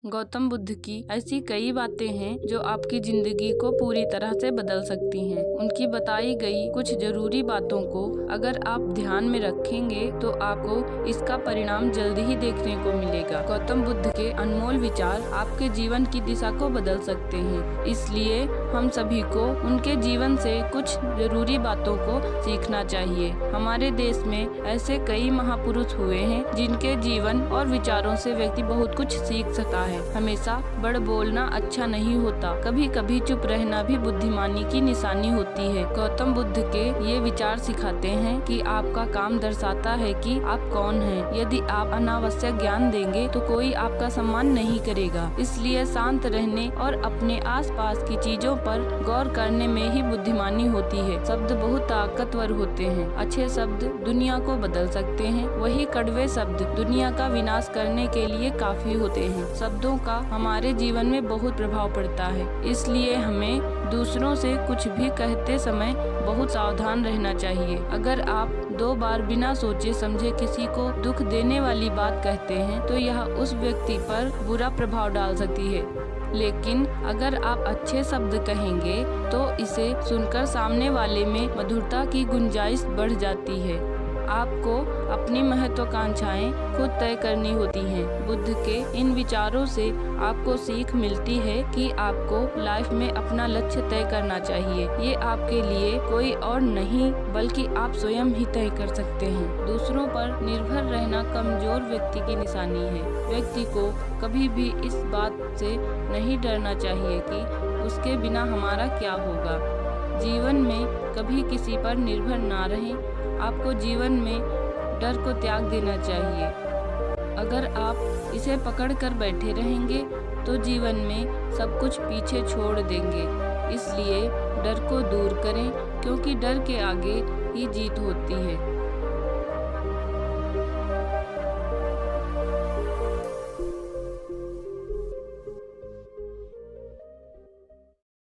गौतम बुद्ध की ऐसी कई बातें हैं जो आपकी जिंदगी को पूरी तरह से बदल सकती हैं। उनकी बताई गई कुछ जरूरी बातों को अगर आप ध्यान में रखेंगे तो आपको इसका परिणाम जल्दी ही देखने को मिलेगा। गौतम बुद्ध के अनमोल विचार आपके जीवन की दिशा को बदल सकते हैं, इसलिए हम सभी को उनके जीवन से कुछ जरूरी बातों को सीखना चाहिए। हमारे देश में ऐसे कई महापुरुष हुए हैं जिनके जीवन और विचारों से व्यक्ति बहुत कुछ सीख सकता है। हमेशा बड़ बोलना अच्छा नहीं होता, कभी कभी चुप रहना भी बुद्धिमानी की निशानी होती है। गौतम बुद्ध के ये विचार सिखाते हैं कि आपका काम दर्शाता है कि आप कौन हैं। यदि आप अनावश्यक ज्ञान देंगे तो कोई आपका सम्मान नहीं करेगा, इसलिए शांत रहने और अपने आसपास की चीजों पर गौर करने में ही बुद्धिमानी होती है। शब्द बहुत ताकतवर होते हैं। अच्छे शब्द दुनिया को बदल सकते हैं, वही कड़वे शब्द दुनिया का विनाश करने के लिए काफी होते हैं। शब्दों का हमारे जीवन में बहुत प्रभाव पड़ता है, इसलिए हमें दूसरों से कुछ भी कहते समय बहुत सावधान रहना चाहिए। अगर आप 2 बार बिना सोचे समझे किसी को दुख देने वाली बात कहते हैं तो यह उस व्यक्ति पर बुरा प्रभाव डाल सकती है, लेकिन अगर आप अच्छे शब्द कहेंगे तो इसे सुनकर सामने वाले में मधुरता की गुंजाइश बढ़ जाती है। आपको अपनी महत्वाकांक्षाएं खुद तय करनी होती हैं। बुद्ध के इन विचारों से आपको सीख मिलती है कि आपको लाइफ में अपना लक्ष्य तय करना चाहिए। ये आपके लिए कोई और नहीं बल्कि आप स्वयं ही तय कर सकते हैं। दूसरों पर निर्भर रहना कमजोर व्यक्ति की निशानी है। व्यक्ति को कभी भी इस बात से नहीं डरना चाहिए कि उसके बिना हमारा क्या होगा। जीवन में कभी किसी पर निर्भर ना रहें। आपको जीवन में डर को त्याग देना चाहिए। अगर आप इसे पकड़ कर बैठे रहेंगे तो जीवन में सब कुछ पीछे छोड़ देंगे। इसलिए डर को दूर करें, क्योंकि डर के आगे ही जीत होती है।